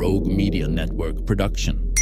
Rogue Media Network production.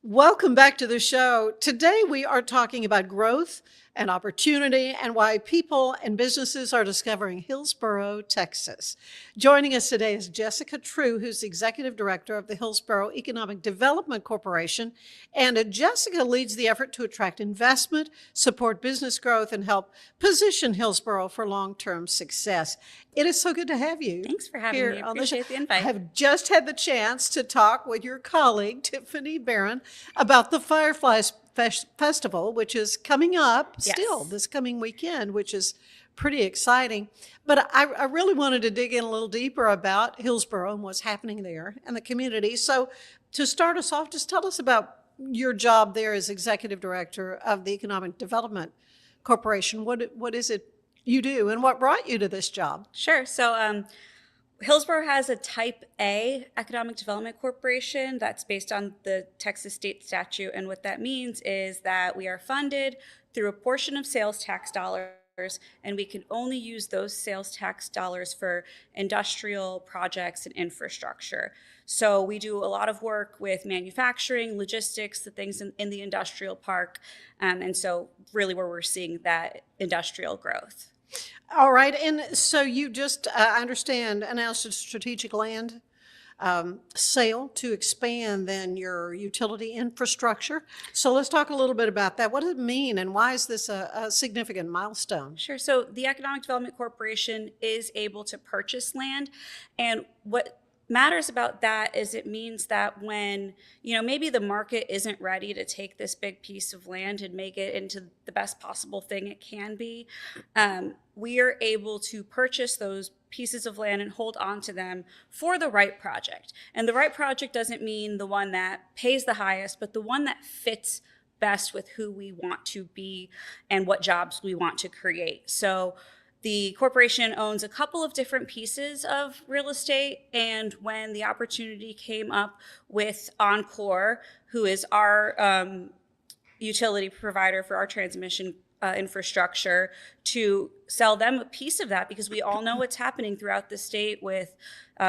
Welcome back to the show. Today we are talking about growth and opportunity and why people and businesses are discovering Hillsboro, Texas. Joining us today is Jessica Trew, who's Executive Director of the Hillsboro Economic Development Corporation. And Jessica leads the effort to attract investment, support business growth, and help position Hillsboro for long-term success. It is so good to have you. Thanks for having me. I appreciate the invite. I have just had the chance to talk with your colleague, Tiffany Barron, about the Fireflies Festival, which is coming up still this coming weekend, which is pretty exciting. But I really wanted to dig in a little deeper about Hillsboro and what's happening there and the community. So to start us off, just tell us about your job there as Executive Director of the Economic Development Corporation. What is it you do and what brought you to this job? Sure. So Hillsboro has a Type A Economic Development Corporation that's based on the Texas state statute. And what that means is that we are funded through a portion of sales tax dollars, and we can only use those sales tax dollars for industrial projects and infrastructure. So we do a lot of work with manufacturing, logistics, the things in the industrial park. And so really where we're seeing that industrial growth. All right. And so you just, I understand, announced a strategic land sale to expand then your utility infrastructure. So let's talk a little bit about that. What does it mean and why is this a significant milestone? Sure. So the Economic Development Corporation is able to purchase land. And what matters about that is it means that when, maybe the market isn't ready to take this big piece of land and make it into the best possible thing it can be, we are able to purchase those pieces of land and hold on to them for the right project. And the right project doesn't mean the one that pays the highest, but the one that fits best with who we want to be and what jobs we want to create. So the corporation owns a couple of different pieces of real estate, and when the opportunity came up with Encore, who is our utility provider for our transmission infrastructure, to sell them a piece of that, because we all know what's happening throughout the state with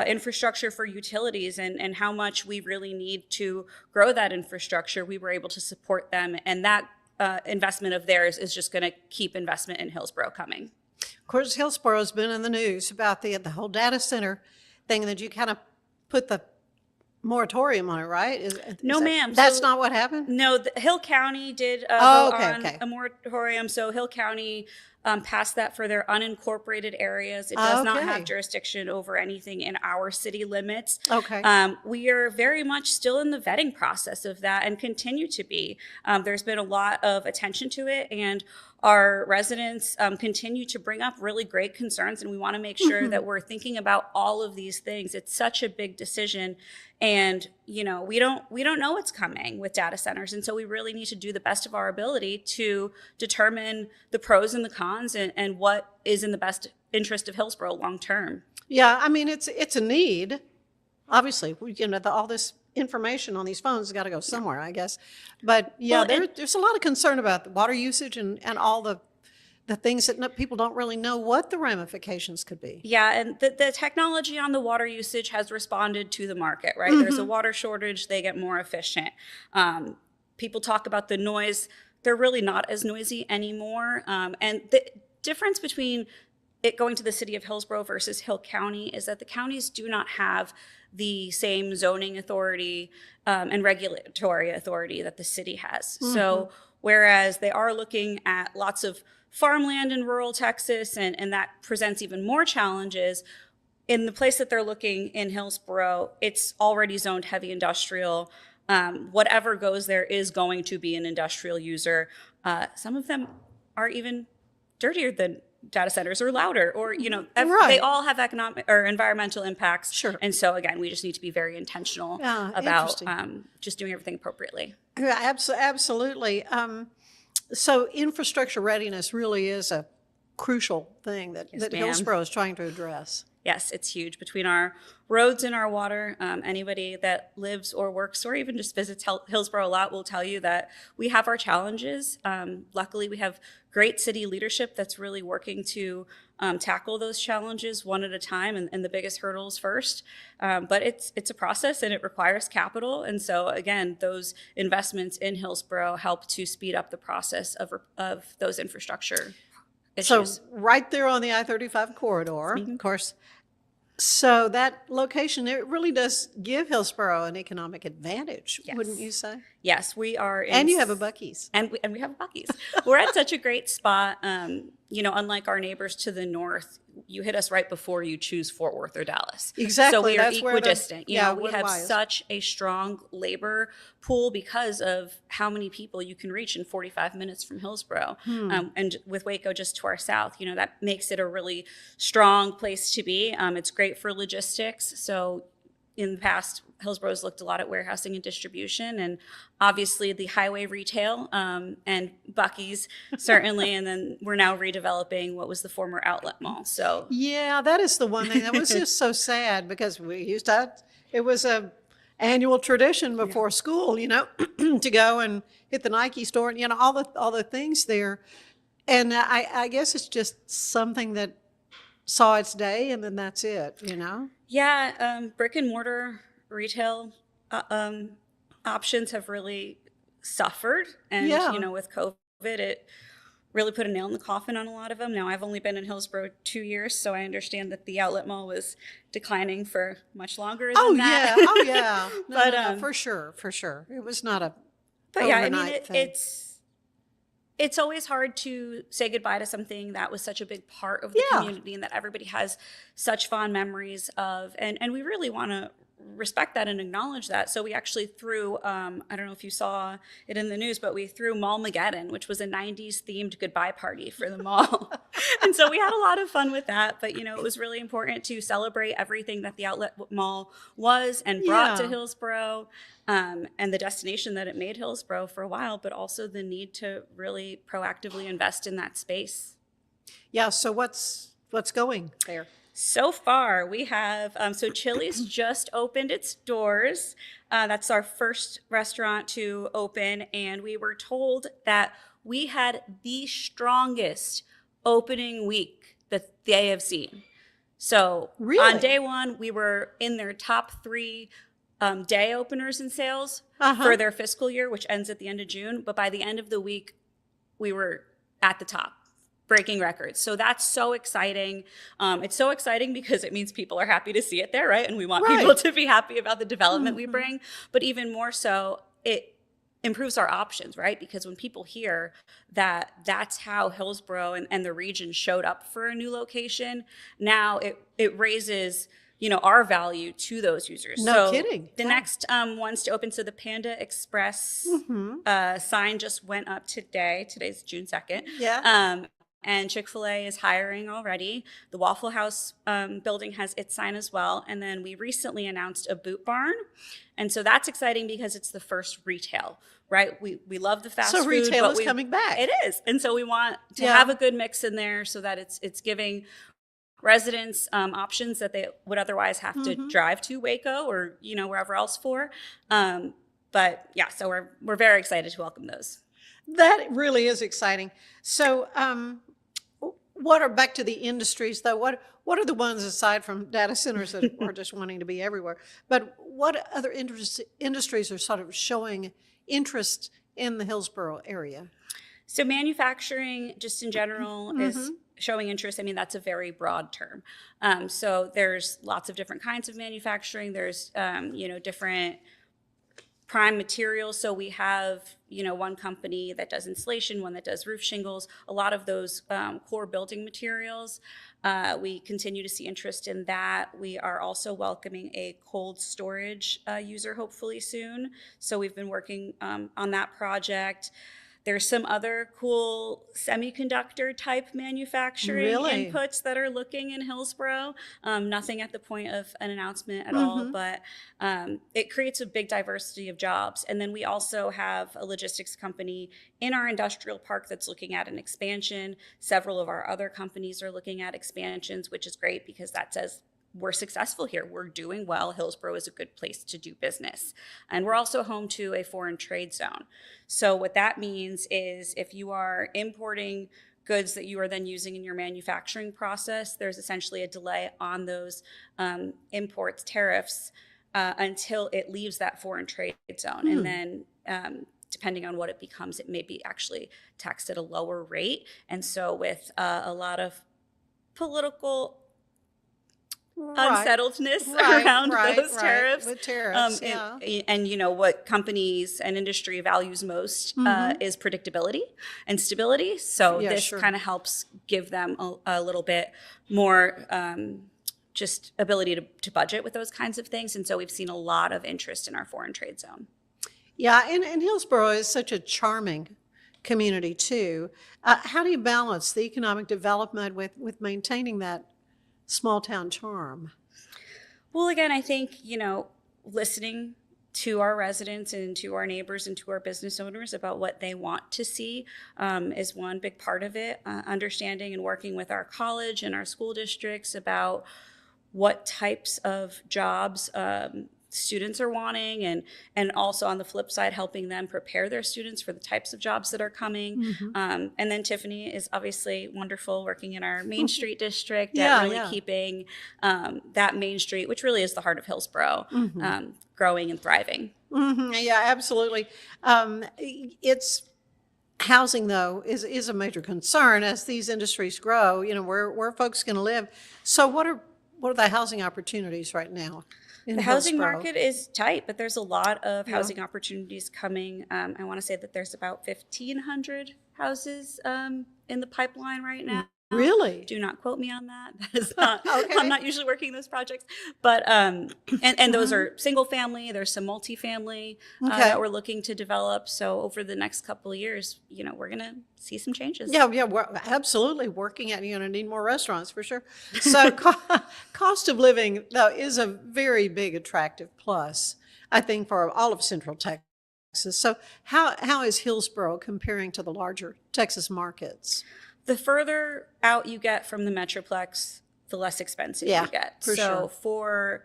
infrastructure for utilities and how much we really need to grow that infrastructure, we were able to support them, and that investment of theirs is just going to keep investment in Hillsboro coming. Of course, Hillsboro's been in the news about the whole data center thing that you kind of put the moratorium on it, right? No, ma'am. That's not what happened? No, Hill County did a moratorium. So Hill County passed that for their unincorporated areas. It does not have jurisdiction over anything in our city limits. Okay. We are very much still in the vetting process of that and continue to be. There's been a lot of attention to it, and our residents continue to bring up really great concerns, and we want to make sure that we're thinking about all of these things. It's such a big decision, and we don't know what's coming with data centers, and so we really need to do the best of our ability to determine the pros and the cons and what is in the best interest of Hillsboro long term. Yeah, I mean it's a need. Obviously, all this information on these phones has got to go somewhere, I guess. But there's a lot of concern about the water usage and all the things that people don't really know what the ramifications could be. Yeah, and the technology on the water usage has responded to the market, right? There's a water shortage, they get more efficient. People talk about the noise. They're really not as noisy anymore. And the difference between it going to the city of Hillsboro versus Hill County is that the counties do not have the same zoning authority and regulatory authority that the city has. So whereas they are looking at lots of farmland in rural Texas, and that presents even more challenges, in the place that they're looking in Hillsboro, it's already zoned heavy industrial. Whatever goes there is going to be an industrial user. Some of them are even dirtier than data centers or louder, or, Right. they all have economic or environmental impacts. Sure. And so again, we just need to be very intentional about just doing everything appropriately. Yeah, absolutely. So infrastructure readiness really is a crucial thing that Yes, ma'am. Hillsboro is trying to address. Yes, it's huge. Between our roads and our water, anybody that lives or works or even just visits Hillsboro a lot will tell you that we have our challenges. Luckily, we have great city leadership that's really working to tackle those challenges one at a time, and the biggest hurdles first. But it's a process, and it requires capital. And so again, those investments in Hillsboro help to speed up the process of those infrastructure issues. So right there on the I-35 corridor, of course. So that location, it really does give Hillsboro an economic advantage, wouldn't you say? Yes, we are. And you have a Buc-ee's. And we have a Buc-ee's. We're at such a great spot. Unlike our neighbors to the north, you hit us right before you choose Fort Worth or Dallas. Exactly. So we are That's equidistant. We have wise. such a strong labor pool because of how many people you can reach in 45 minutes from Hillsboro. And with Waco just to our south, that makes it a really strong place to be. It's great for logistics. So in the past, Hillsboro's looked a lot at warehousing and distribution, and obviously the highway retail and Buc-ee's certainly, and then we're now redeveloping what was the former outlet mall. So yeah, that is the one thing that was just so sad, because we used to, it was a annual tradition before school, to go and hit the Nike store and all the things there, and I guess it's just something that saw its day, and then that's it, Yeah, brick and mortar retail options have really suffered. And, with COVID, it really put a nail in the coffin on a lot of them. Now, I've only been in Hillsboro 2 years, so I understand that the outlet mall was declining for much longer than that. Oh, yeah. No, for sure. It was not a But yeah, thing. it's always hard to say goodbye to something that was such a big part of the community and that everybody has such fond memories of. And we really want to respect that and acknowledge that. So we actually threw, I don't know if you saw it in the news, but we threw Mall-mageddon, which was a 90s themed goodbye party for the mall. And so we had a lot of fun with that. But, it was really important to celebrate everything that the outlet mall was and brought to Hillsboro, and the destination that it made Hillsboro for a while, but also the need to really proactively invest in that space. Yeah, so what's going there? So far, we have, so Chili's just opened its doors. That's our first restaurant to open. And we were told that we had the strongest opening week that they have seen. So Really? On day one, we were in their top 3 day openers in sales for their fiscal year, which ends at the end of June. But by the end of the week, we were at the top, breaking records. So that's so exciting. It's so exciting because it means people are happy to see it there, right? And we want people to be happy about the development we bring. But even more so, it improves our options, right? Because when people hear that that's how Hillsboro and the region showed up for a new location, now it raises our value to those users. No kidding. The next ones to open, so the Panda Express sign just went up today. Today's June 2nd. Yeah. And Chick-fil-A is hiring already. The Waffle House building has its sign as well. And then we recently announced a Boot Barn. And so that's exciting because it's the first retail, right? We love the fast food. So retail is coming back. It is. And so we want to have a good mix in there so that it's giving residents options that they would otherwise have to drive to Waco or, wherever else for. But yeah, so we're very excited to welcome those. That really is exciting. So what are, back to the industries though, what are the ones aside from data centers that are just wanting to be everywhere, but what other industries are sort of showing interest in the Hillsboro area? So manufacturing just in general is showing interest. I mean, that's a very broad term. So there's lots of different kinds of manufacturing. There's, different prime materials. So we have, one company that does insulation, one that does roof shingles, a lot of those core building materials. We continue to see interest in that. We are also welcoming a cold storage user hopefully soon. So we've been working on that project. There's some other cool semiconductor type manufacturing inputs that are looking in Hillsboro. Nothing at the point of an announcement at all, but it creates a big diversity of jobs. And then we also have a logistics company in our industrial park that's looking at an expansion. Several of our other companies are looking at expansions, which is great because that says we're successful here. We're doing well. Hillsboro is a good place to do business. And we're also home to a foreign trade zone. So what that means is if you are importing goods that you are then using in your manufacturing process, there's essentially a delay on those imports tariffs until it leaves that foreign trade zone. And then depending on what it becomes, it may be actually taxed at a lower rate. And so with a lot of political unsettledness around those tariffs. With tariffs, and you know what companies and industry values most is predictability and stability. So this kind of helps give them a little bit more just ability to budget with those kinds of things. And so we've seen a lot of interest in our foreign trade zone. Yeah, and Hillsboro is such a charming community too. How do you balance the economic development with maintaining that small town charm? Well, again, I think, listening to our residents and to our neighbors and to our business owners about what they want to see is one big part of it. Understanding and working with our college and our school districts about what types of jobs students are wanting, and also on the flip side, helping them prepare their students for the types of jobs that are coming. And then Tiffany is obviously wonderful working in our Main Street district at really keeping that Main Street, which really is the heart of Hillsboro, growing and thriving. Yeah, absolutely. It's housing, though, is a major concern as these industries grow. Where folks going to live. So what are the housing opportunities right now? The housing market is tight, but there's a lot of housing opportunities coming. I want to say that there's about 1,500 houses in the pipeline right now. Really? Do not quote me on that. That is not. Okay. I'm not usually working those projects, but and those are single family. There's some multifamily that we're looking to develop. So over the next couple of years, we're gonna see some changes. Yeah, we're absolutely working at. Need more restaurants for sure. So cost of living though is a very big attractive plus, I think, for all of Central Texas. So how is Hillsboro comparing to the larger Texas markets? The further out you get from the Metroplex, the less expensive you get. For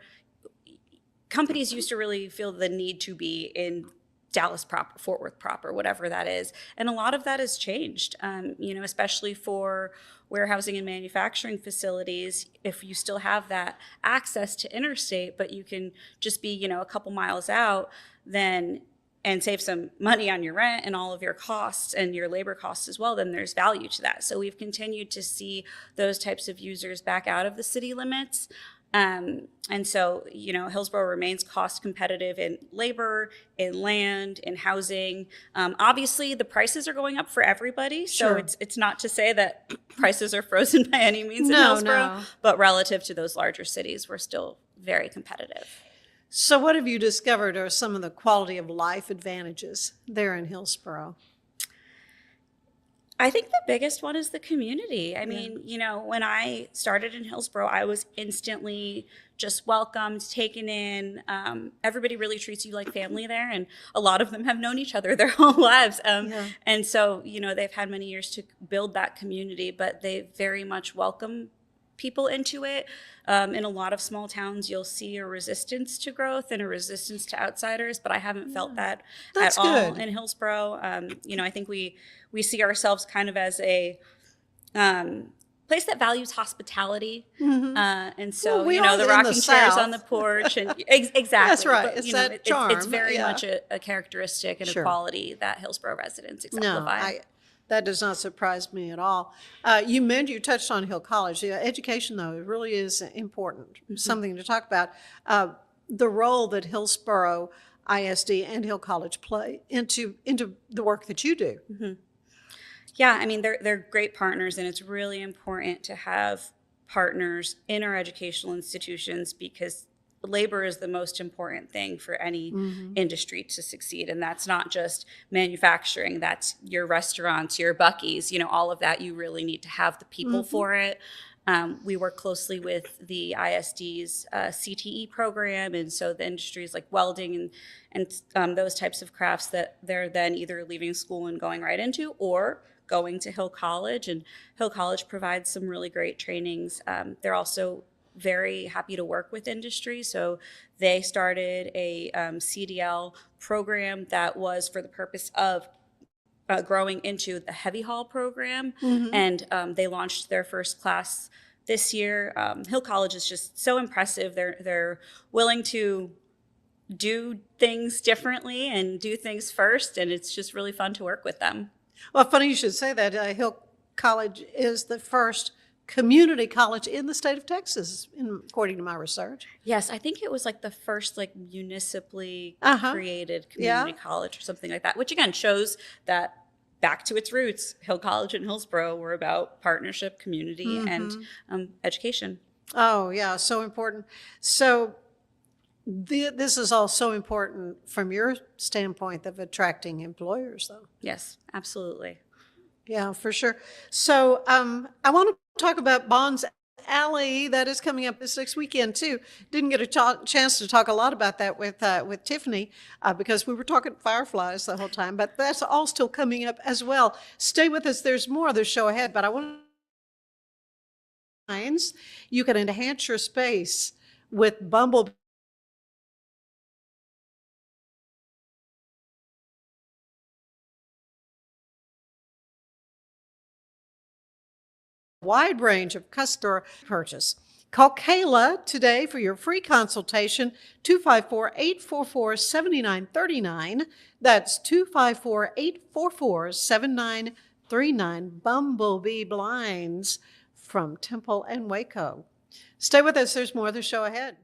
companies used to really feel the need to be in Dallas proper, Fort Worth proper, whatever that is. And a lot of that has changed, especially for warehousing and manufacturing facilities. If you still have that access to interstate, but you can just be, a couple miles out, and save some money on your rent and all of your costs and your labor costs as well, then there's value to that. So we've continued to see those types of users back out of the city limits. And so, Hillsboro remains cost competitive in labor, in land, in housing. Obviously, the prices are going up for everybody. So it's not to say that prices are frozen by any means in Hillsboro, but relative to those larger cities, we're still very competitive. So what have you discovered are some of the quality of life advantages there in Hillsboro? I think the biggest one is the community. I mean, when I started in Hillsboro, I was instantly just welcomed, taken in. Everybody really treats you like family there, and a lot of them have known each other their whole lives. And so, they've had many years to build that community, but they very much welcome people into it. In a lot of small towns, you'll see a resistance to growth and a resistance to outsiders, but I haven't felt that at all in Hillsboro. I think we see ourselves kind of as a place that values hospitality. And so, the rocking chairs on the porch. And exactly. That's right. But, it's that charm. It's very much a characteristic and a quality that Hillsboro residents exemplify. That does not surprise me at all. You touched on Hill College. Education, though, it really is important, something to talk about. The role that Hillsboro ISD and Hill College play into the work that you do. Yeah, I mean, they're great partners, and it's really important to have partners in our educational institutions because labor is the most important thing for any industry to succeed. And that's not just manufacturing, that's your restaurants, your Buc-ee's, all of that. You really need to have the people for it. We work closely with the ISD's CTE program. And so the industries like welding and those types of crafts that they're then either leaving school and going right into, or going to Hill College. And Hill College provides some really great trainings. They're also very happy to work with industry. So they started a CDL program that was for the purpose of growing into the heavy haul program. And they launched their first class this year. Hill College is just so impressive. They're willing to do things differently and do things first. And it's just really fun to work with them. Well, funny you should say that. Hill College is the first community college in the state of Texas, according to my research. Yes, I think it was like the first municipally created community college or something like that, which again shows that back to its roots, Hill College and Hillsboro were about partnership, community, and education. Oh, yeah, so important. So this is all so important from your standpoint of attracting employers, though. Yes, absolutely. Yeah, for sure. So I want to talk about Bonds Alley that is coming up this next weekend too. Didn't get a chance to talk a lot about that with Tiffany because we were talking fireflies the whole time, but that's all still coming up as well. Stay with us. There's more of the show ahead, but I want to you can enhance your space with Bumblebee. Wide range of customer purchase. Call Kayla today for your free consultation, 254-844-7939. That's 254-844-7939. Bumblebee Blinds from Temple and Waco. Stay with us. There's more of the show ahead.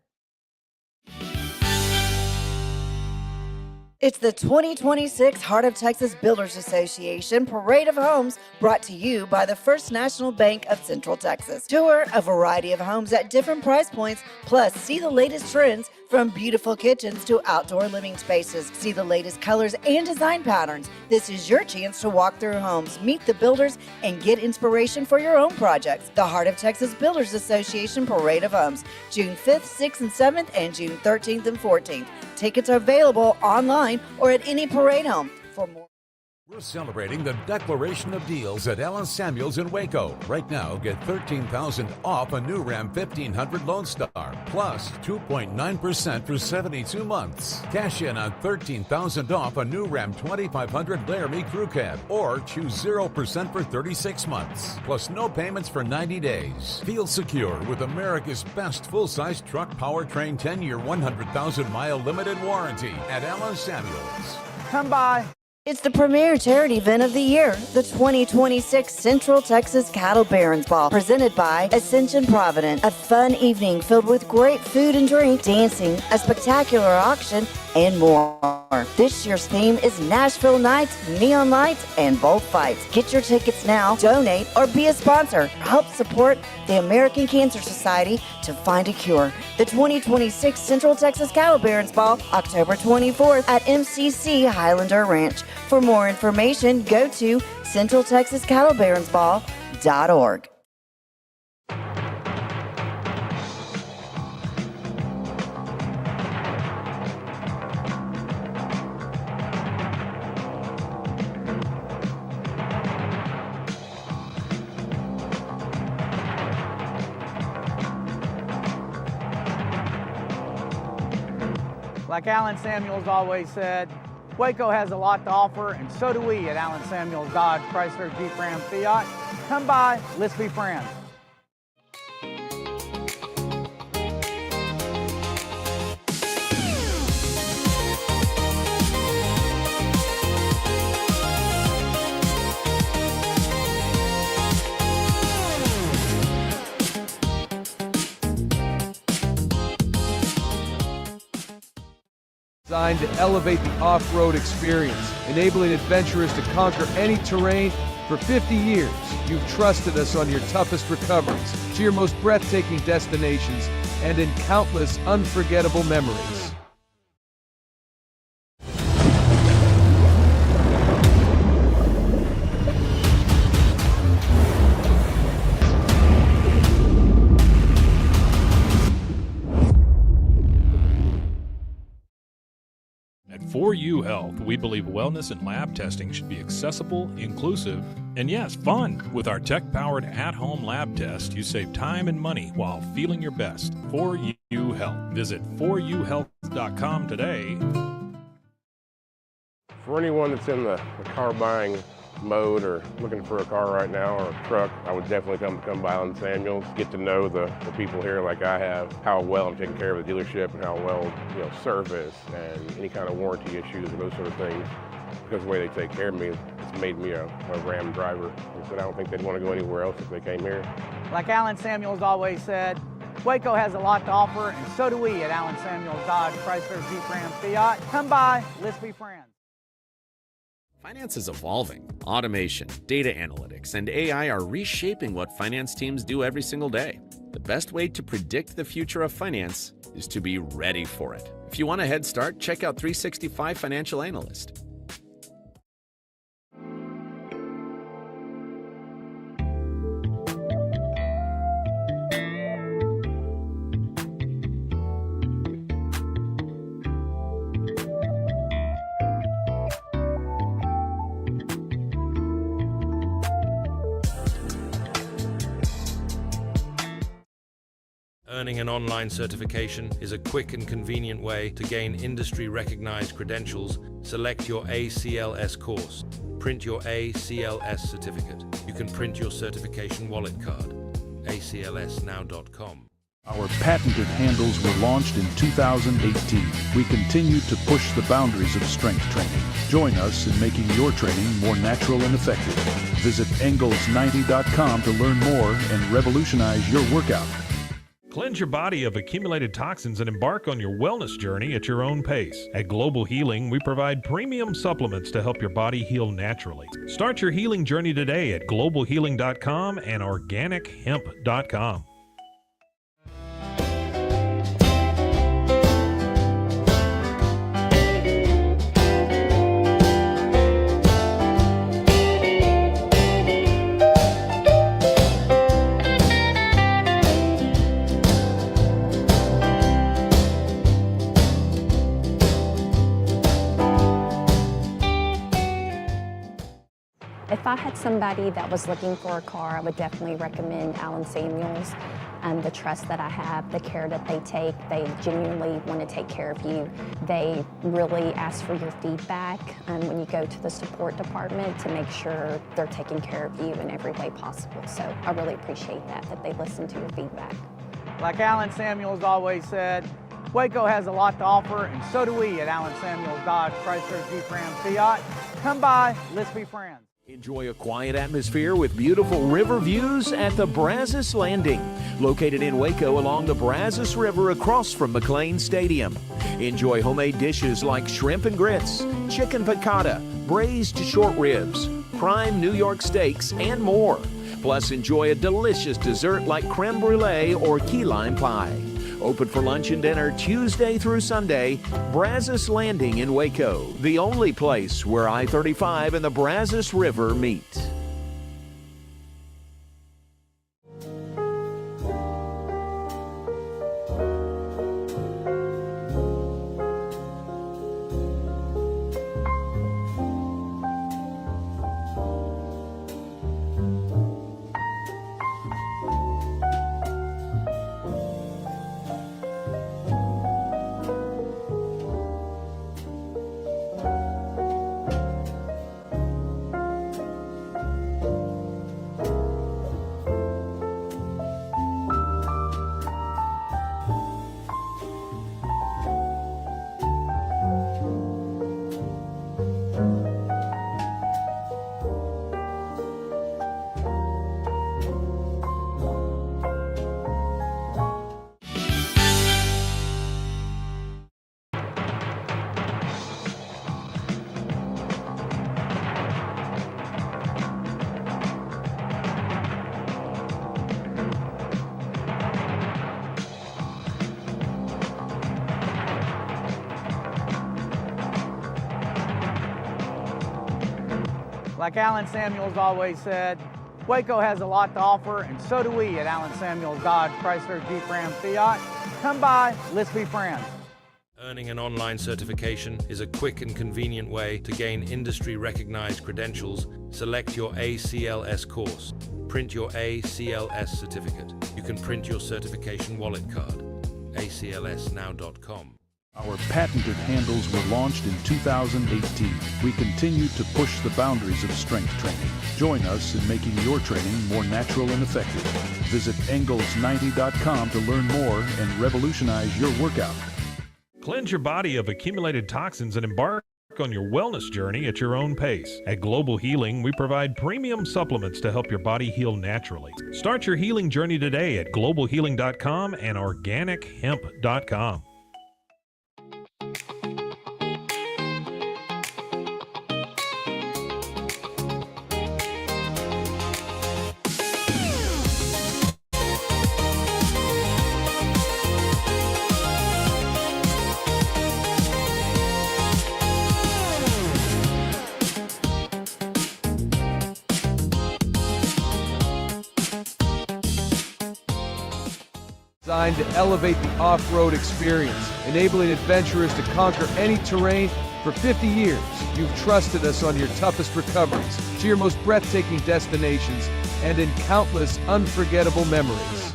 It's the 2026 Heart of Texas Builders Association Parade of Homes, brought to you by the First National Bank of Central Texas. Tour a variety of homes at different price points, plus see the latest trends from beautiful kitchens to outdoor living spaces. See the latest colors and design patterns. This is your chance to walk through homes, meet the builders, and get inspiration for your own projects. The Heart of Texas Builders Association Parade of Homes, June 5th, 6th, and 7th, and June 13th and 14th. Tickets are available online or at any parade home. For more. We're celebrating the Declaration of Deals at Allen Samuels in Waco. Right now, get $13,000 off a new Ram 1500 Lone Star, plus 2.9% for 72 months. Cash in on $13,000 off a new Ram 2500 Laramie Crew Cab, or choose 0% for 36 months, plus no payments for 90 days. Feel secure with America's best full-size truck powertrain 10-year, 100,000-mile limited warranty at Allen Samuels. Come by. It's the premier charity event of the year, the 2026 Central Texas Cattle Barons Ball, presented by Ascension Provident. A fun evening filled with great food and drink, dancing, a spectacular auction, and more. This year's theme is Nashville Nights, Neon Lights, and Bullfights. Get your tickets now, donate, or be a sponsor. Help support the American Cancer Society to find a cure. The 2026 Central Texas Cattle Barons Ball, October 24th at MCC Highlander Ranch. For more information, go to centraltexascattlebaronsball.org. Like Allen Samuels always said, Waco has a lot to offer, and so do we at Allen Samuels Dodge, Chrysler, Jeep, Ram, Fiat. Come by, let's be friends. Designed to elevate the off-road experience, enabling adventurers to conquer any terrain. For 50 years, you've trusted us on your toughest recoveries to your most breathtaking destinations and in countless unforgettable memories. At 4U Health, we believe wellness and lab testing should be accessible, inclusive, and yes, fun. With our tech-powered at-home lab test, you save time and money while feeling your best. 4U Health. Visit 4uhealth.com today. For anyone that's in the car buying mode or looking for a car right now or a truck, I would definitely come by Allen Samuels, get to know the people here like I have, how well I'm taking care of the dealership and how well, service and any kind of warranty issues and those sort of things. Because the way they take care of me, it's made me a Ram driver. I said I don't think they'd want to go anywhere else if they came here. Like Allen Samuels always said, Waco has a lot to offer, and so do we at Allen Samuels Dodge, Chrysler, Jeep, Ram, Fiat. Come by, let's be friends. Finance is evolving. Automation, data analytics, and AI are reshaping what finance teams do every single day. The best way to predict the future of finance is to be ready for it. If you want a head start, check out 365 Financial Analyst. Earning an online certification is a quick and convenient way to gain industry-recognized credentials. Select your ACLS course. Print your ACLS certificate. You can print your certification wallet card. aclsnow.com. Our patented handles were launched in 2018. We continue to push the boundaries of strength training. Join us in making your training more natural and effective. Visit Engels90.com to learn more and revolutionize your workout. Cleanse your body of accumulated toxins and embark on your wellness journey at your own pace. At Global Healing, we provide premium supplements to help your body heal naturally. Start your healing journey today at globalhealing.com and organichemp.com. If I had somebody that was looking for a car, I would definitely recommend Allen Samuels. The trust that I have, the care that they take, they genuinely want to take care of you. They really ask for your feedback when you go to the support department to make sure they're taking care of you in every way possible. So I really appreciate that they listen to your feedback. Like Allen Samuels always said, Waco has a lot to offer, and so do we at Allen Samuels Dodge, Chrysler, Jeep, Ram, Fiat. Come by, let's be friends. Enjoy a quiet atmosphere with beautiful river views at the Brazos Landing, located in Waco along the Brazos River across from McLean Stadium. Enjoy homemade dishes like shrimp and grits, chicken piccata, braised short ribs, prime New York steaks, and more. Plus, enjoy a delicious dessert like creme brulee or key lime pie. Open for lunch and dinner Tuesday through Sunday. Brazos Landing in Waco, the only place where I-35 and the Brazos River meet. Like Alan Samuels always said, Waco has a lot to offer, and so do we at Alan Samuels Dodge, Chrysler, Jeep, Ram, Fiat. Come by, let's be friends. Earning an online certification is a quick and convenient way to gain industry-recognized credentials. Select your ACLS course. Print your ACLS certificate. You can print your certification wallet card. aclsnow.com. Our patented handles were launched in 2018. We continue to push the boundaries of strength training. Join us in making your training more natural and effective. Visit Engels90.com to learn more and revolutionize your workout. Cleanse your body of accumulated toxins and embark on your wellness journey at your own pace. At Global Healing, we provide premium supplements to help your body heal naturally. Start your healing journey today at globalhealing.com and organichemp.com. Designed to elevate the off-road experience, enabling adventurers to conquer any terrain. For 50 years, you've trusted us on your toughest recoveries, to your most breathtaking destinations, and in countless unforgettable memories.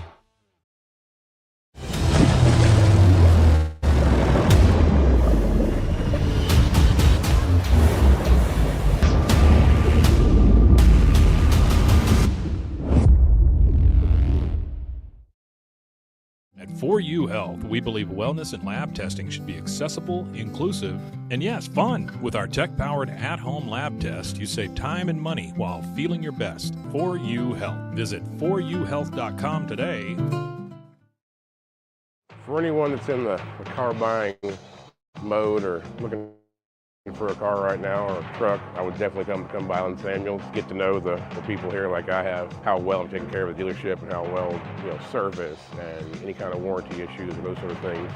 At 4U Health, we believe wellness and lab testing should be accessible, inclusive, and yes, fun. With our tech-powered at-home lab test, you save time and money while feeling your best. 4U Health. Visit 4uhealth.com today. For anyone that's in the car buying mode or looking for a car right now or a truck, I would definitely come by Alan Samuels, get to know the people here like I have, how well I'm taking care of the dealership and how well, service and any kind of warranty issues and those sort of things.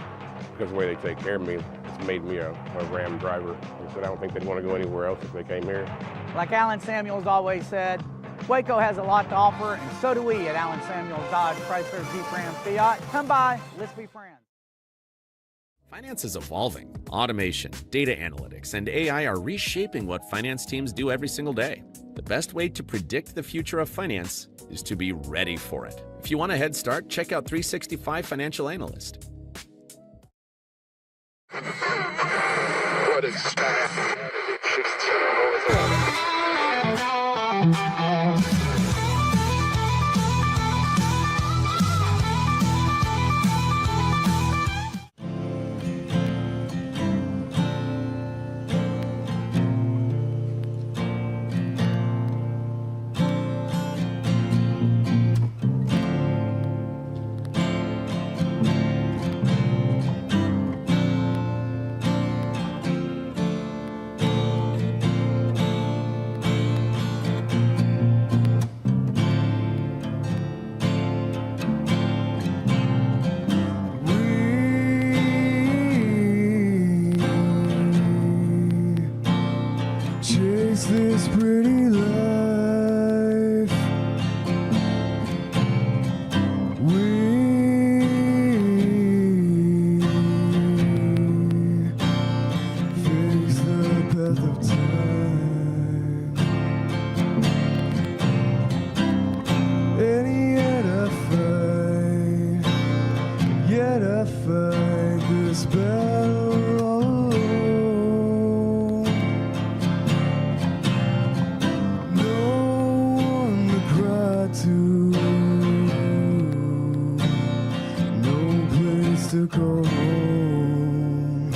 Because the way they take care of me, it's made me a Ram driver. They said I don't think they'd want to go anywhere else if they came here. Like Alan Samuels always said, Waco has a lot to offer, and so do we at Alan Samuels Dodge, Chrysler, Jeep, Ram, Fiat. Come by, let's be friends. Finance is evolving. Automation, data analytics, and AI are reshaping what finance teams do every single day. The best way to predict the future of finance is to be ready for it. If you want a head start, check out 365 Financial Analyst. What is this pretty life? We face the path of time, and yet I find this battle all alone. No one to cry to, no place to go home.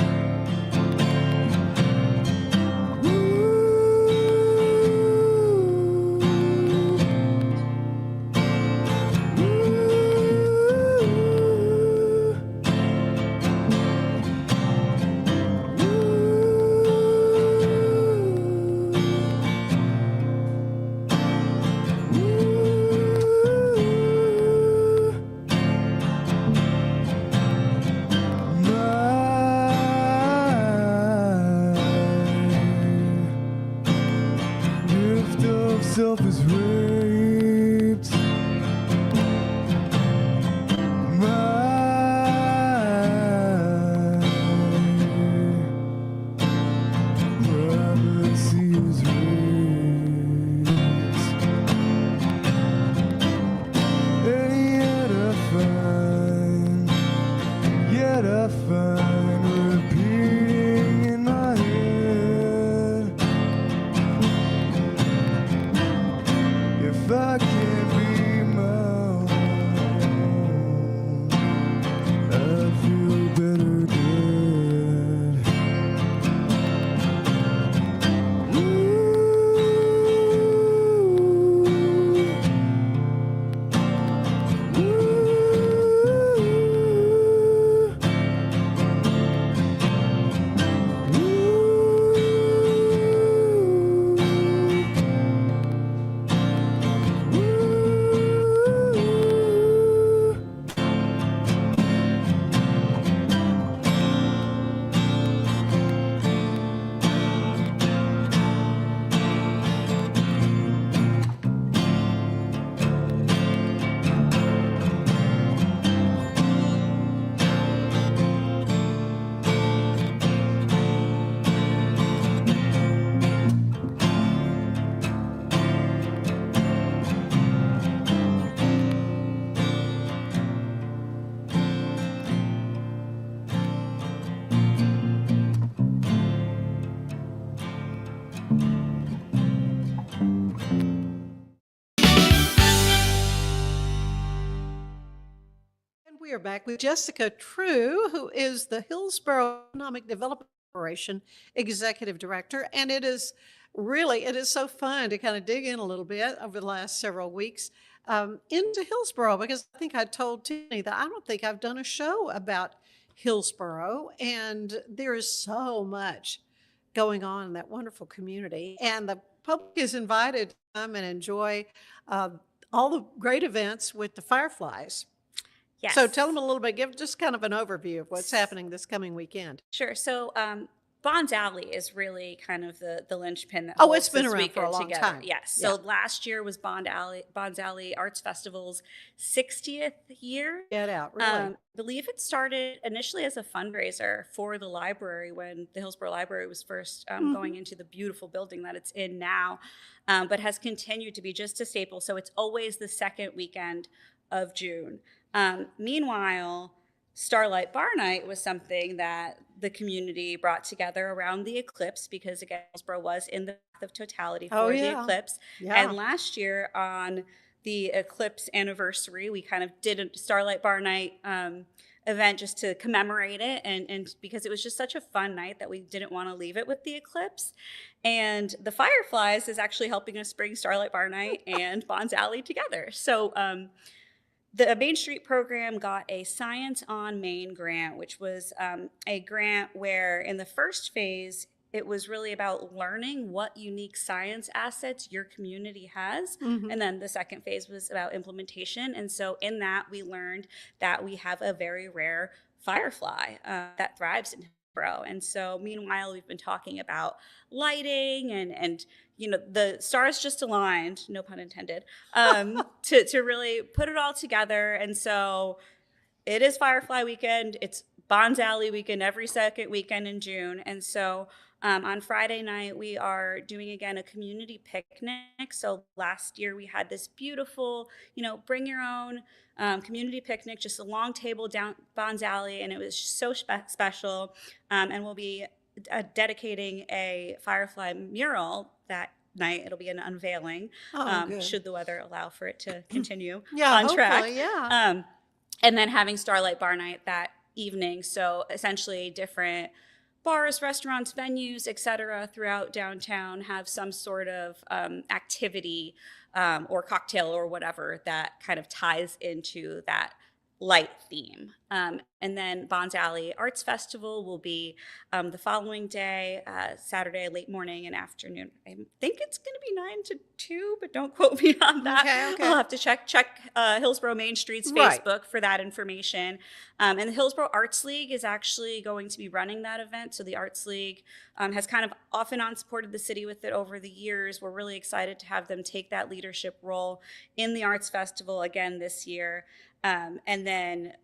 We are back with Jessica Trew, who is the Hillsboro Economic Development Corporation Executive Director. And it is so fun to kind of dig in a little bit over the last several weeks into Hillsboro, because I think I told Tiffany that I don't think I've done a show about Hillsboro, and there is so much going on in that wonderful community. And the public is invited to come and enjoy all the great events with the Fireflies. Yes. So tell them a little bit, give just kind of an overview of what's happening this coming weekend. Sure. So Bonds Alley is really kind of the linchpin that Oh, holds it's been this around for a weekend long together. time. Yes. Yeah. So last year was Bonds Alley Arts Festival's 60th year. Get out, really. I believe it started initially as a fundraiser for the library when the Hillsboro Library was first going into the beautiful building that it's in now, but has continued to be just a staple. So it's always the second weekend of June. Meanwhile, Starlight Bar Night was something that the community brought together around the eclipse, because again, Hillsboro was in the path of totality for the eclipse. Yeah. And last year on the eclipse anniversary, we kind of did a Starlight Bar Night event just to commemorate it, and because it was just such a fun night that we didn't want to leave it with the eclipse. And the Fireflies is actually helping us bring Starlight Bar Night and Bonds Alley together. So the Main Street program got a Science on Main grant, which was a grant where in the first phase, it was really about learning what unique science assets your community has. And then the second phase was about implementation. And so in that, we learned that we have a very rare firefly that thrives in Hillsboro. And so meanwhile, we've been talking about lighting and you know, the stars just aligned, no pun intended, to really put it all together. And so it is Firefly Weekend. It's Bonds Alley Weekend every second weekend in June. And so on Friday night, we are doing again a community picnic. So last year we had this beautiful, you know, bring your own community picnic, just a long table down Bonds Alley, and it was so special. And we'll be dedicating a Firefly mural that night. It'll be an unveiling, should the weather allow for it to continue on track. Yeah. And then having Starlight Bar Night that evening. So essentially different bars, restaurants, venues, etc. throughout downtown have some sort of activity or cocktail or whatever that kind of ties into that light theme. And then Bonds Alley Arts Festival will be the following day, Saturday, late morning and afternoon. I think it's going to be 9 to 2, but don't quote me on that. Okay. I'll have to check Hillsboro Main Street's Facebook for that information. And the Hillsboro Arts League is actually going to be running that event. So the Arts League has kind of off and on supported the city with it over the years. We're really excited to have them take that leadership role in the Arts Festival again this year. And then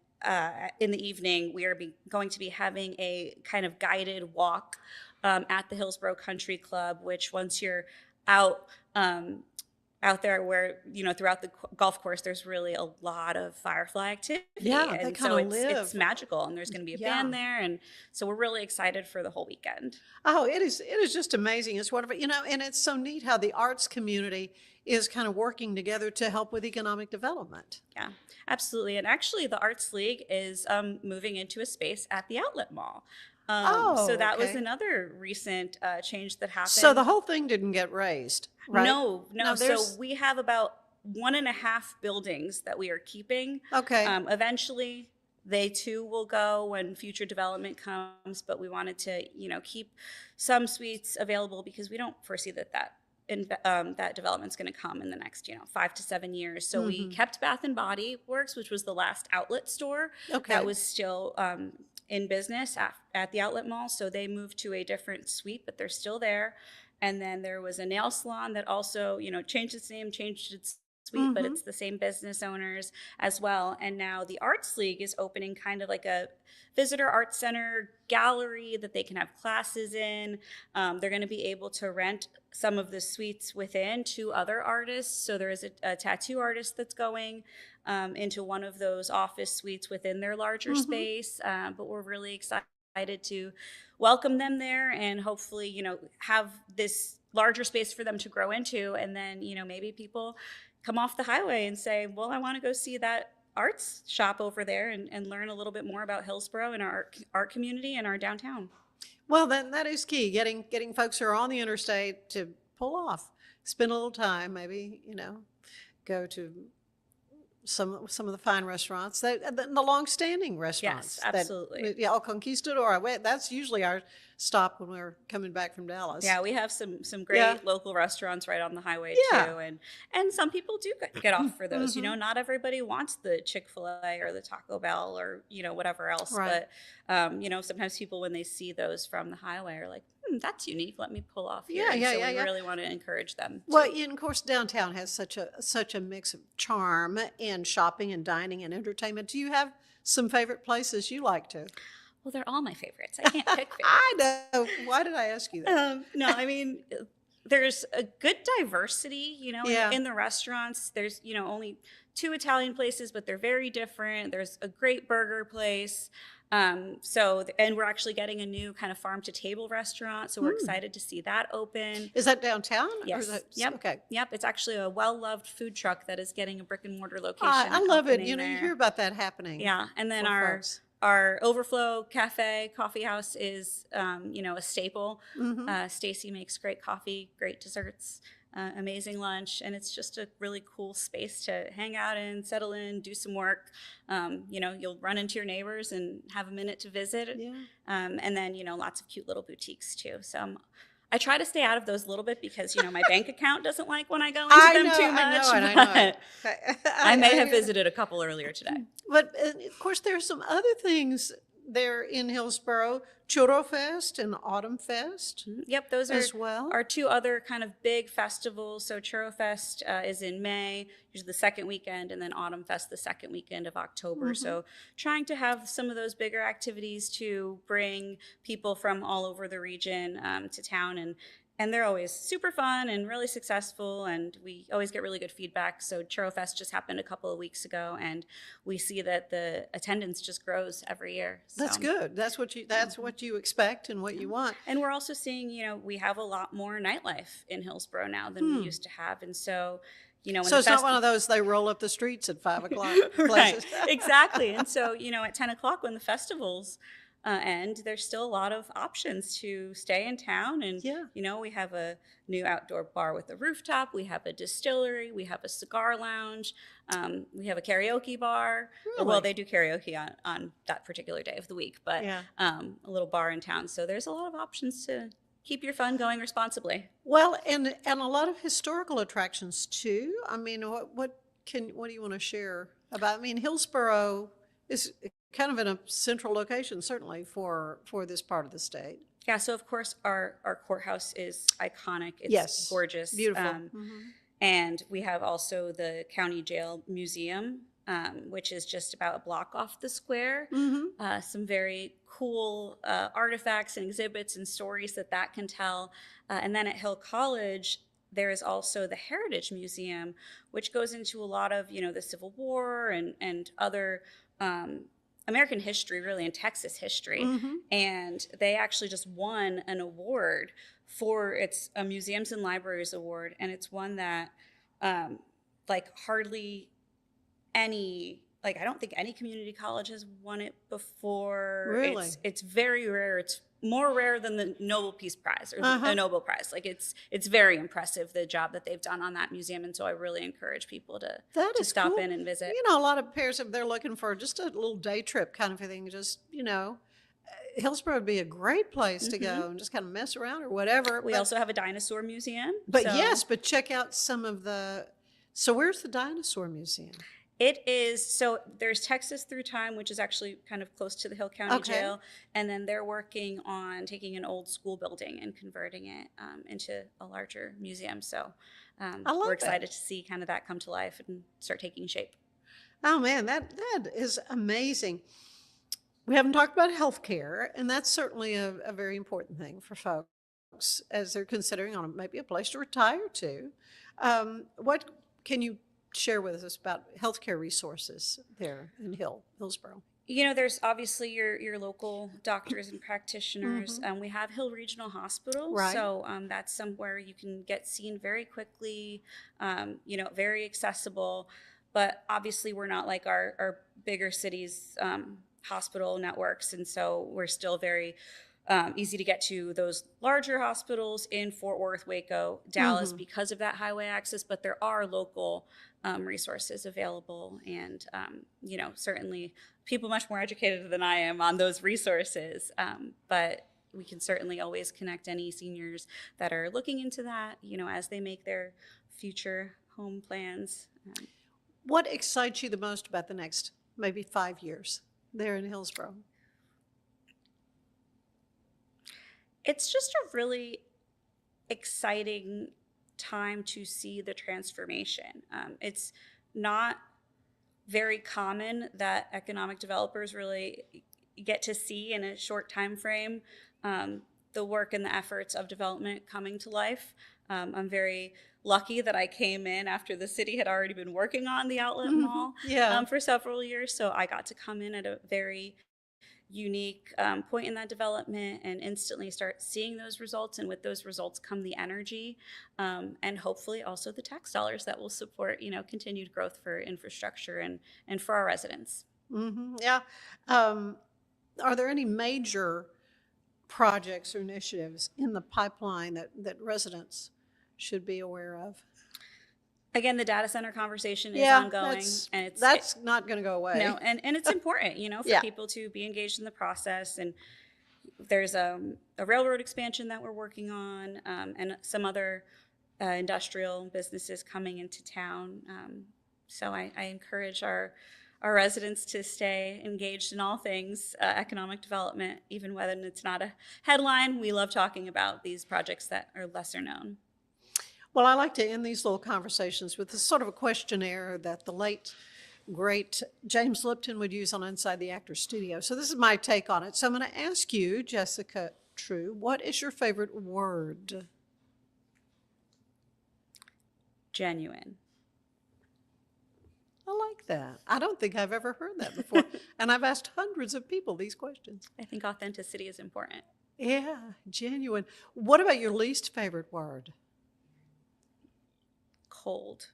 in the evening, we are going to be having a kind of guided walk at the Hillsboro Country Club, which once you're out there where, you know, throughout the golf course, there's really a lot of firefly activity. Yeah, and they so kind of live. it's magical, and there's going to be a band there. And so we're really excited for the whole weekend. Oh, it is just amazing. It's wonderful. You know, and it's so neat how the arts community is kind of working together to help with economic development. Yeah, absolutely. And actually, the Arts League is moving into a space at the Outlet Mall. So that was another recent change that happened. So the whole thing didn't get raised, right? No. So we have about 1.5 buildings that we are keeping. Okay. Eventually, they too will go when future development comes, but we wanted to, you know, keep some suites available because we don't foresee that development's going to come in the next, 5 to 7 years. So we kept Bath and Body Works, which was the last outlet store that was still in business at the outlet mall. So they moved to a different suite, but they're still there. And then there was a nail salon that also, changed its name, changed its suite, but it's the same business owners as well. And now the Arts League is opening kind of like a visitor art center gallery that they can have classes in. They're going to be able to rent some of the suites within to other artists. So there is a tattoo artist that's going into one of those office suites within their larger space. But we're really excited to welcome them there and hopefully, have this larger space for them to grow into. And then, maybe people come off the highway and say, well, I want to go see that arts shop over there and learn a little bit more about Hillsboro and our art community and our downtown. Well, then that is key, getting folks who are on the interstate to pull off, spend a little time, maybe, go to some of the fine restaurants, the long-standing restaurants. Yes, absolutely. El Conquistador, that's usually our stop when we're coming back from Dallas. Yeah, we have some great local restaurants right on the highway too, and some people do get off for those. Not everybody wants the Chick-fil-A or the Taco Bell or whatever else, right. But sometimes people when they see those from the highway are like, that's unique. Let me pull off here. Yeah. We really want to encourage them. Well, and of course, downtown has such a mix of charm and shopping and dining and entertainment. Do you have some favorite places you like to? Well, they're all my favorites. I can't pick favorites. I know. Why did I ask you that? No, I mean, there's a good diversity, in the restaurants. There's, only 2 Italian places, but they're very different. There's a great burger place. And we're actually getting a new kind of farm to table restaurant. So we're excited to see that open. Is that downtown? Yes. Yep. Okay. Yep. It's actually a well-loved food truck that is getting a brick and mortar location. I love it. opening You there. hear about that happening. Yeah. And then folks. our Overflow Cafe coffee house is, a staple. Stacy makes great coffee, great desserts, amazing lunch, and it's just a really cool space to hang out in, settle in, do some work. You'll run into your neighbors and have a minute to visit. Yeah. And then, lots of cute little boutiques too. So I try to stay out of those a little bit because, my bank account doesn't like when I go into them too much. I know. I may have visited a couple earlier today. But of course, there's some other things there in Hillsboro, Churro Fest and Autumn Fest. Yep, those are as well. Our 2 other kind of big festivals. So Churro Fest is in May, usually the second weekend, and then Autumn Fest the second weekend of October. So trying to have some of those bigger activities to bring people from all over the region to town, and they're always super fun and really successful, and we always get really good feedback. So Churro Fest just happened a couple of weeks ago, and we see that the attendance just grows every year. So. That's good. That's what you expect and what you want. And we're also seeing, we have a lot more nightlife in Hillsboro now than we used to have, and so. So it's not one of those they roll up the streets at 5 o'clock places. Right, exactly. And so, at 10 o'clock when the festivals end, there's still a lot of options to stay in town. And, we have a new outdoor bar with a rooftop. We have a distillery. We have a cigar lounge. We have a karaoke bar. Really? Well, they do karaoke on that particular day of the week, but a little bar in town. So there's a lot of options to keep your fun going responsibly. Well, and a lot of historical attractions too. I mean, what do you want to share about? I mean, Hillsboro is kind of in a central location, certainly for this part of the state. Yeah. So of course our courthouse is iconic. It's gorgeous, beautiful, and we have also the County Jail Museum, which is just about a block off the square. Some very cool artifacts and exhibits and stories that can tell. And then at Hill College, there is also the Heritage Museum, which goes into a lot of, the Civil War and other American history, really, and Texas history. And they actually just won an award it's a Museums and Libraries Award. And it's one that hardly any, I don't think any community college has won it before. Really? It's very rare. It's more rare than the Nobel Peace Prize or the Nobel Prize. It's very impressive, the job that they've done on that museum. And so I really encourage people to stop in and visit. A lot of parents, if they're looking for just a little day trip kind of a thing, just, Hillsboro would be a great place to go and just kind of mess around or whatever. We also have a dinosaur museum. But check out some of so where's the dinosaur museum? It is, so there's Texas Through Time, which is actually kind of close to the Hill County Jail. And then they're working on taking an old school building and converting it into a larger museum. So we're excited to see kind of that come to life and start taking shape. Oh man, that is amazing. We haven't talked about healthcare, and that's certainly a very important thing for folks as they're considering on maybe a place to retire to. What can you share with us about healthcare resources there in Hillsboro? There's obviously your local doctors and practitioners. We have Hill Regional Hospital, right. So that's somewhere you can get seen very quickly, very accessible. But obviously we're not like our bigger cities hospital networks, and so we're still very easy to get to those larger hospitals in Fort Worth, Waco, Dallas, because of that highway access. But there are local resources available, and certainly people much more educated than I am on those resources. But we can certainly always connect any seniors that are looking into that, as they make their future home plans. What excites you the most about the next maybe 5 years there in Hillsboro? It's just a really exciting time to see the transformation. It's not very common that economic developers really get to see in a short time frame the work and the efforts of development coming to life. I'm very lucky that I came in after the city had already been working on the outlet mall for several years. So I got to come in at a very unique point in that development and instantly start seeing those results. And with those results come the energy and hopefully also the tax dollars that will support, continued growth for infrastructure and for our residents. Yeah. Are there any major projects or initiatives in the pipeline that residents should be aware of? Again, the data center conversation is ongoing, and that's not going to go away. No, and it's important, for people to be engaged in the process. And there's a railroad expansion that we're working on, and some other industrial businesses coming into town. So I encourage our residents to stay engaged in all things economic development, even when it's not a headline. We love talking about these projects that are lesser known. Well, I like to end these little conversations with this sort of a questionnaire that the late, great James Lipton would use on Inside the Actors Studio. So this is my take on it. So I'm going to ask you, Jessica Trew, what is your favorite word? Genuine. I like that. I don't think I've ever heard that before. And I've asked hundreds of people these questions. I think authenticity is important. Yeah, genuine. What about your least favorite word? Cold.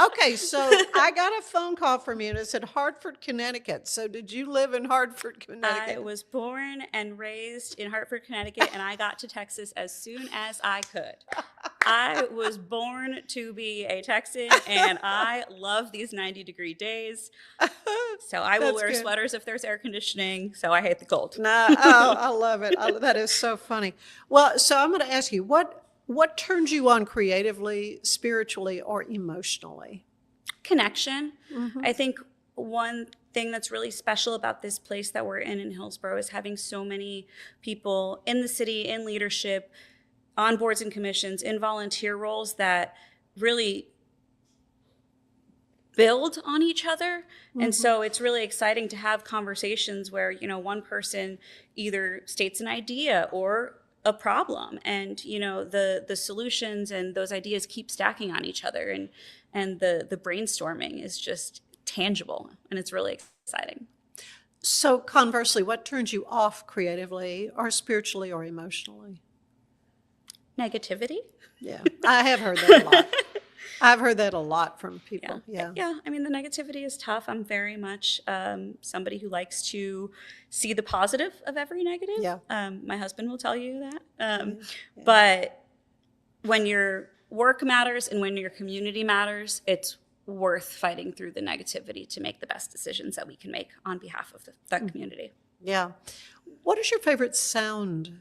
Okay, so I got a phone call from you and it said Hartford, Connecticut. So did you live in Hartford, Connecticut? I was born and raised in Hartford, Connecticut, and I got to Texas as soon as I could. I was born to be a Texan, and I love these 90-degree days. So I will wear sweaters if there's air conditioning, so I hate the cold. I love it. That is so funny. Well, so I'm going to ask you, what turns you on creatively, spiritually, or emotionally? Connection. I think one thing that's really special about this place that we're in Hillsboro is having so many people in the city, in leadership, on boards and commissions, in volunteer roles that really build on each other. And so it's really exciting to have conversations where, one person either states an idea or a problem, and the solutions and those ideas keep stacking on each other, and the brainstorming is just tangible, and it's really exciting. So conversely, what turns you off creatively or spiritually or emotionally? Negativity. Yeah, I have heard that a lot. I've heard that a lot from people. Yeah. I mean, the negativity is tough. I'm very much somebody who likes to see the positive of every negative. Yeah. My husband will tell you that. But when your work matters and when your community matters, it's worth fighting through the negativity to make the best decisions that we can make on behalf of that community. Yeah. What is your favorite sound?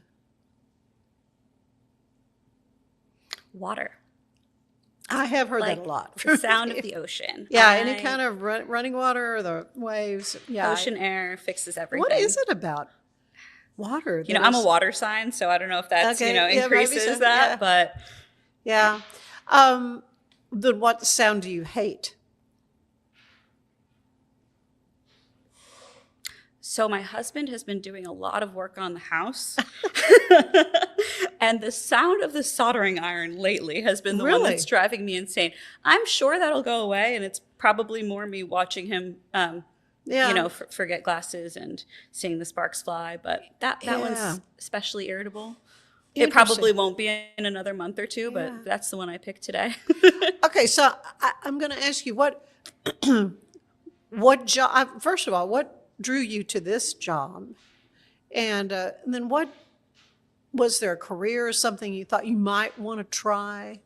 Water. I have heard that a lot. The sound of the ocean. Yeah, any kind of running water or the waves. Yeah, ocean air fixes everything. What is it about water? I'm a water sign, so I don't know if that's, increases that, but. Yeah. Then what sound do you hate? So my husband has been doing a lot of work on the house. And the sound of the soldering iron lately has been the one that's driving me insane. I'm sure that'll go away, and it's probably more me watching him, forget glasses and seeing the sparks fly. But that one's especially irritable. It probably won't be in another month or two, but that's the one I picked today. Okay, so I'm going to ask you what job, first of all, what drew you to this job? And then was there a career or something you thought you might want to try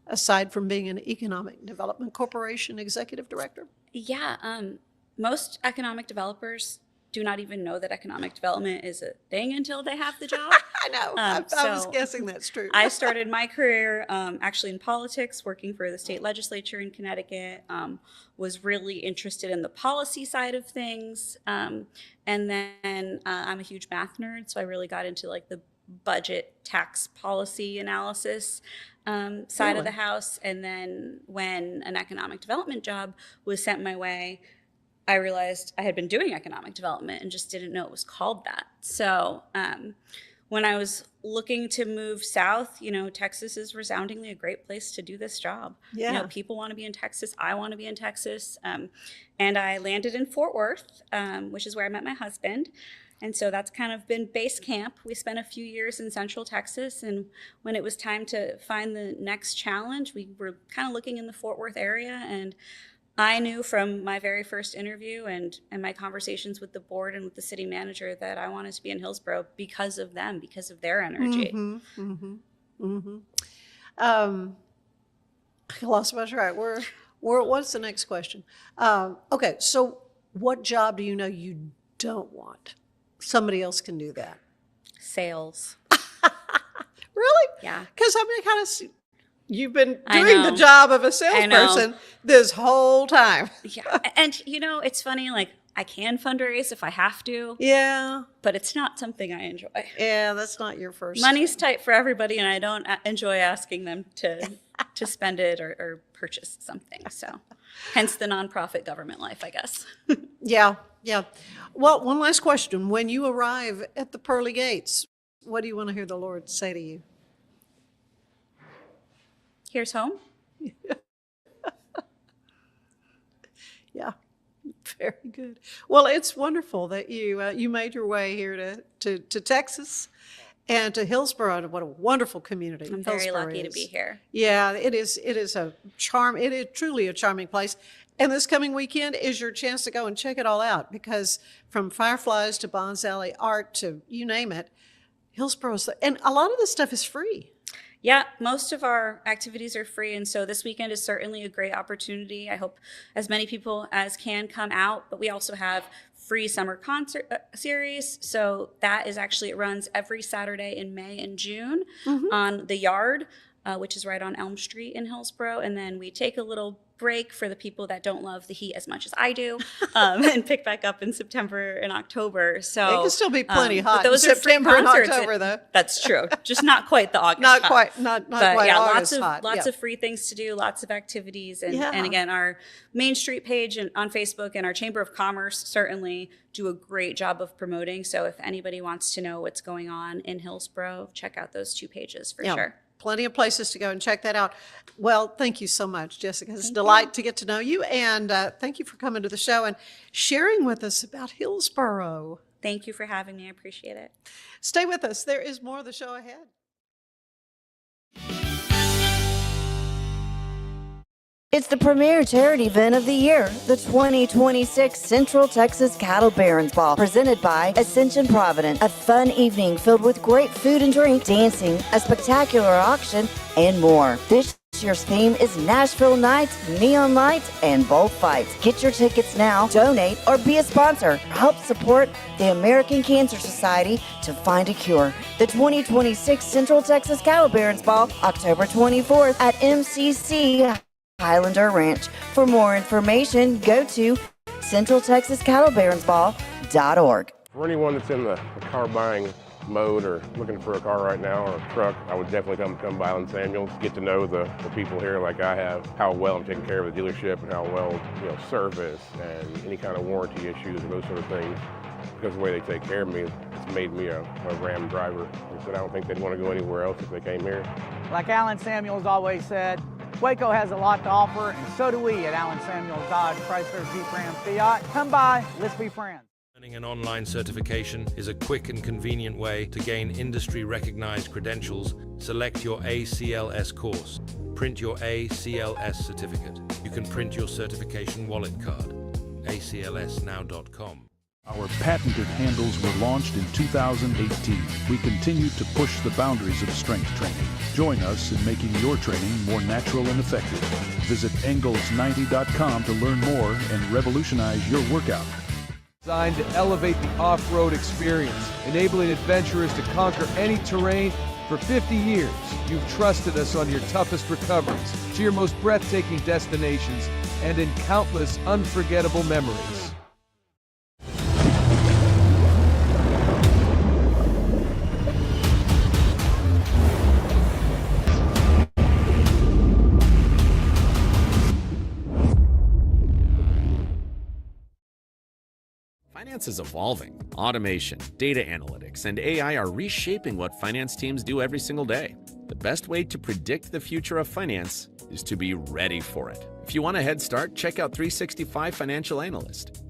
aside from being an economic development corporation executive director? Yeah, most economic developers do not even know that economic development is a thing until they have the job. I know. I was guessing that's true. I started my career actually in politics, working for the state legislature in Connecticut, was really interested in the policy side of things. And then I'm a huge math nerd, so I really got into like the budget tax policy analysis side of the house. And then when an economic development job was sent my way, I realized I had been doing economic development and just didn't know it was called that. So when I was looking to move south, Texas is resoundingly a great place to do this job. Yeah. People want to be in Texas. I want to be in Texas. And I landed in Fort Worth, which is where I met my husband. And so that's kind of been base camp. We spent a few years in Central Texas, and when it was time to find the next challenge, we were kind of looking in the Fort Worth area, and I knew from my very first interview and my conversations with the board and with the city manager that I wanted to be in Hillsboro because of them, because of their energy. I lost my track. What's the next question? Okay, so what job do you know you don't want? Somebody else can do that. Sales. Really? Yeah. Because you've been doing the job of a salesperson this whole time. Yeah. And, it's funny, like, I can fundraise if I have to. Yeah. But it's not something I enjoy. Yeah, that's not your first. Money's tight for everybody, and I don't enjoy asking them to spend it or purchase something. So hence the nonprofit government life, I guess. Yeah. Well, one last question. When you arrive at the pearly gates, what do you want to hear the Lord say to you? Here's home. Yeah, very good. Well, it's wonderful that you made your way here to Texas and to Hillsboro. What a wonderful community. I'm very lucky to be here. Yeah, it is a charm. It is truly a charming place. And this coming weekend is your chance to go and check it all out, because from Fireflies to Bonds Alley art to you name it, Hillsboro's, and a lot of this stuff is free. Yeah, most of our activities are free, and so this weekend is certainly a great opportunity. I hope as many people as can come out, but we also have free summer concert series. So that is actually, it runs every Saturday in May and June on the Yard, which is right on Elm Street in Hillsboro. And then we take a little break for the people that don't love the heat as much as I do, and pick back up in September and October. So it can still be plenty hot. Those in are September and concerts. October, though. That's true. Just not quite the August. Not hot. quite. Not But quite. yeah, August hot. lots of free things to do, lots of activities, and Yeah. and again, our Main Street page on Facebook and our Chamber of Commerce certainly do a great job of promoting. So if anybody wants to know what's going on in Hillsboro, check out those two pages for sure. Plenty of places to go and check that out. Well, thank you so much, Jessica. It's a delight to get to know you, and thank you for coming to the show and sharing with us about Hillsboro. Thank you for having me. I appreciate it. Stay with us. There is more of the show ahead. It's the premier charity event of the year, the 2026 Central Texas Cattle Barons Ball, presented by Ascension Provident. A fun evening filled with great food and drink, dancing, a spectacular auction, and more. This year's theme is Nashville Nights, Neon Lights, and Bullfights. Get your tickets now, donate, or be a sponsor. Help support the American Cancer Society to find a cure. The 2026 Central Texas Cattle Barons Ball, October 24th at MCC Highlander Ranch. For more information, go to centraltexascattlebaronsball.org. For anyone that's in the car buying mode or looking for a car right now or a truck, I would definitely come by Allen Samuels, get to know the people here like I have, how well I'm taking care of the dealership and how well, service and any kind of warranty issues or those sort of things. Because of the way they take care of me, it's made me a Ram driver. They said I don't think they'd want to go anywhere else if they came here. Like Alan Samuels always said, Waco has a lot to offer, and so do we at Alan Samuels Dodge Chrysler Jeep Ram Fiat. Come by, let's be friends. Earning an online certification is a quick and convenient way to gain industry-recognized credentials. Select your ACLS course. Print your ACLS certificate. You can print your certification wallet card. aclsnow.com. Our patented handles were launched in 2018. We continue to push the boundaries of strength training. Join us in making your training more natural and effective. Visit angles90.com to learn more and revolutionize your workout. Designed to elevate the off-road experience, enabling adventurers to conquer any terrain. For 50 years, you've trusted us on your toughest recoveries, to your most breathtaking destinations, and in countless unforgettable memories. Finance is evolving. Automation, data analytics, and AI are reshaping what finance teams do every single day. The best way to predict the future of finance is to be ready for it. If you want a head start, check out 365 Financial Analyst.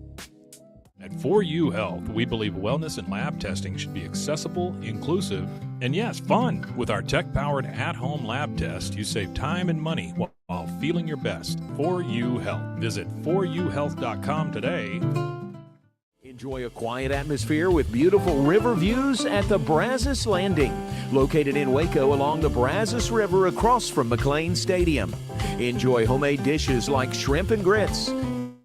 At 4U Health, we believe wellness and lab testing should be accessible, inclusive, and yes, fun. With our tech-powered at-home lab test, you save time and money while feeling your best. 4U Health. Visit 4uhealth.com today. Enjoy a quiet atmosphere with beautiful river views at the Brazos Landing, located in Waco along the Brazos River across from McLean Stadium. Enjoy homemade dishes like shrimp and grits,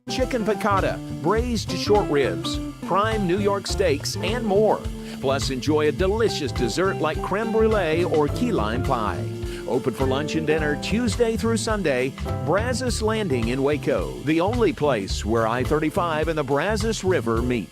chicken piccata, braised short ribs, prime New York steaks, and more. Plus, enjoy a delicious dessert like creme brulee or key lime pie. Open for lunch and dinner Tuesday through Sunday. Brazos Landing in Waco, the only place where I-35 and the Brazos River meet.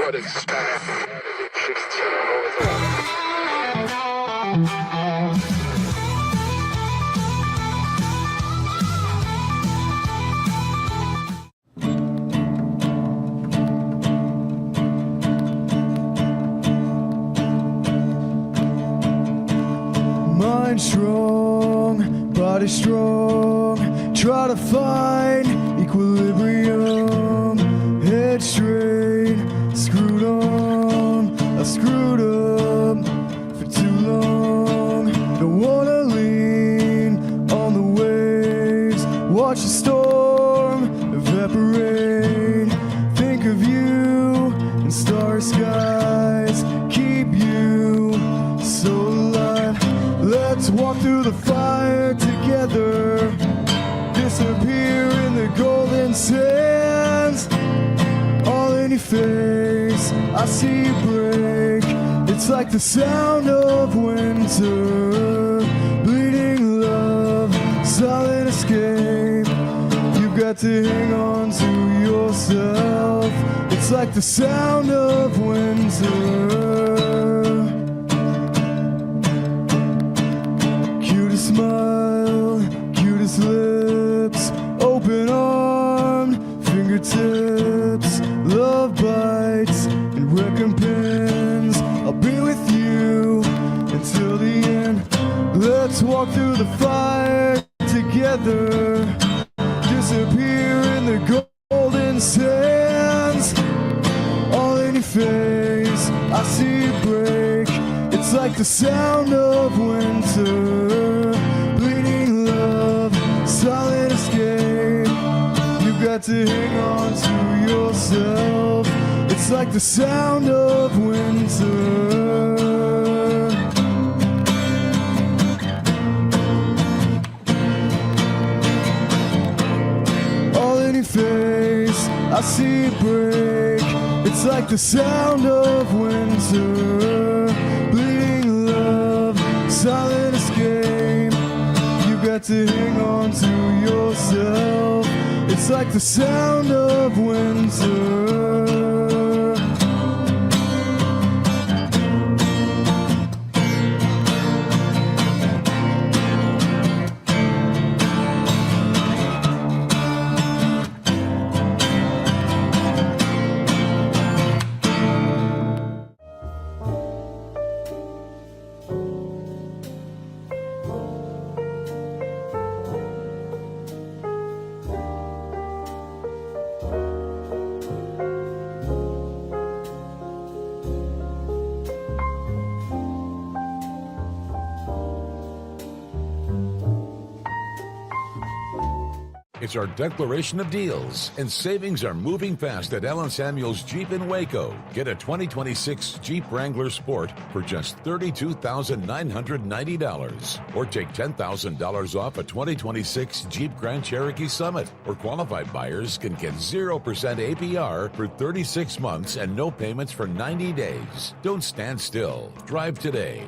What is that? Mind strong, body strong, try to find equilibrium. Head straight, screwed on, I screwed up for too long. Don't wanna lean on the waves, watch the storm evaporate. Think of you in starry skies, keep you so alive. Let's walk through the fire together, disappear in the golden sands. All in your face, I see you break. It's like the sound of winter, bleeding love, silent escape. You've got to hang on to yourself. It's like the sound of winter. Cutest smile, cutest lips, open armed fingertips, love bites and recompense. I'll be with you until the end. Let's walk through the fire together, disappear in the golden sands. All in your face, I see you break. It's like the sound of winter, bleeding love, silent escape. You've got to hang on to yourself. It's like the sound of winter. All in your face, I see it break. It's like the sound of winter, bleeding love, silent escape. You've got to hang on to yourself. It's like the sound of winter. It's our declaration of deals, and savings are moving fast at Allen Samuels Jeep in Waco. Get a 2026 Jeep Wrangler Sport for just $32,990, or take $10,000 off a 2026 Jeep Grand Cherokee Summit, or qualified buyers can get 0% APR for 36 months and no payments for 90 days. Don't stand still. Drive today.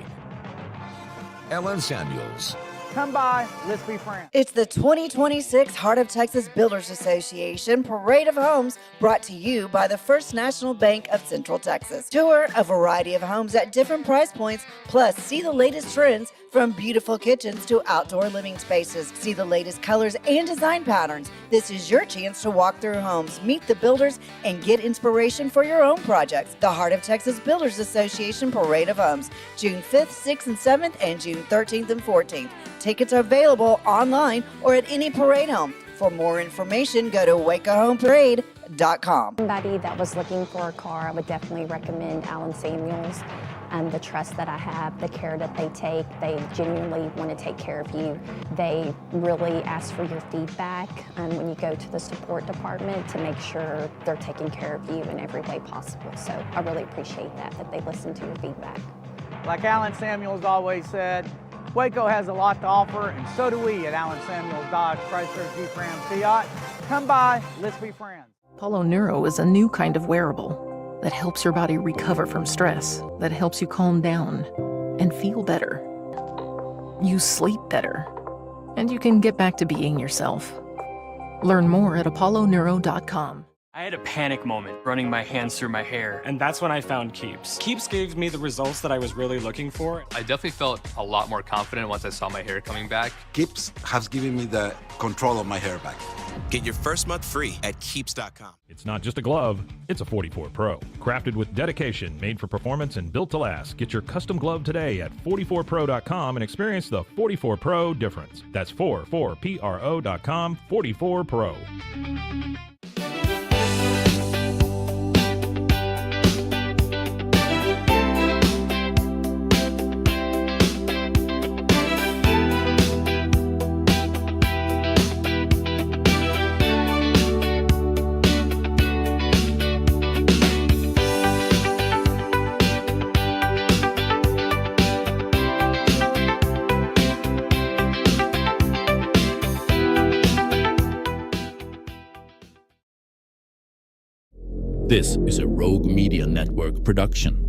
Allen Samuels. Come by, let's be friends. It's the 2026 Heart of Texas Builders Association Parade of Homes, brought to you by the First National Bank of Central Texas. Tour a variety of homes at different price points, plus see the latest trends from beautiful kitchens to outdoor living spaces. See the latest colors and design patterns. This is your chance to walk through homes, meet the builders, and get inspiration for your own projects. The Heart of Texas Builders Association Parade of Homes, June 5th, 6th, and 7th, and June 13th and 14th. Tickets are available online or at any parade home. For more information, go to wacohomeparade.com. Somebody that was looking for a car, I would definitely recommend Allen Samuels. The trust that I have, the care that they take, they genuinely want to take care of you. They really ask for your feedback when you go to the support department to make sure they're taking care of you in every way possible. So I really appreciate that they listen to your feedback. Like Allen Samuels always said, Waco has a lot to offer, and so do we at Allen Samuels Dodge Chrysler Jeep Ram Fiat. Come by, let's be friends. Apollo Neuro is a new kind of wearable that helps your body recover from stress, that helps you calm down and feel better. You sleep better, and you can get back to being yourself. Learn more at apolloneuro.com. I had a panic moment running my hands through my hair, and that's when I found Keeps. Keeps gave me the results that I was really looking for. I definitely felt a lot more confident once I saw my hair coming back. Keeps has given me the control of my hair back. Get your first month free at Keeps.com. It's not just a glove, it's a 44 Pro. Crafted with dedication, made for performance, and built to last. Get your custom glove today at 44pro.com and experience the 44 Pro difference. That's 44pro.com, 44 Pro. This is a Rogue Media Network production.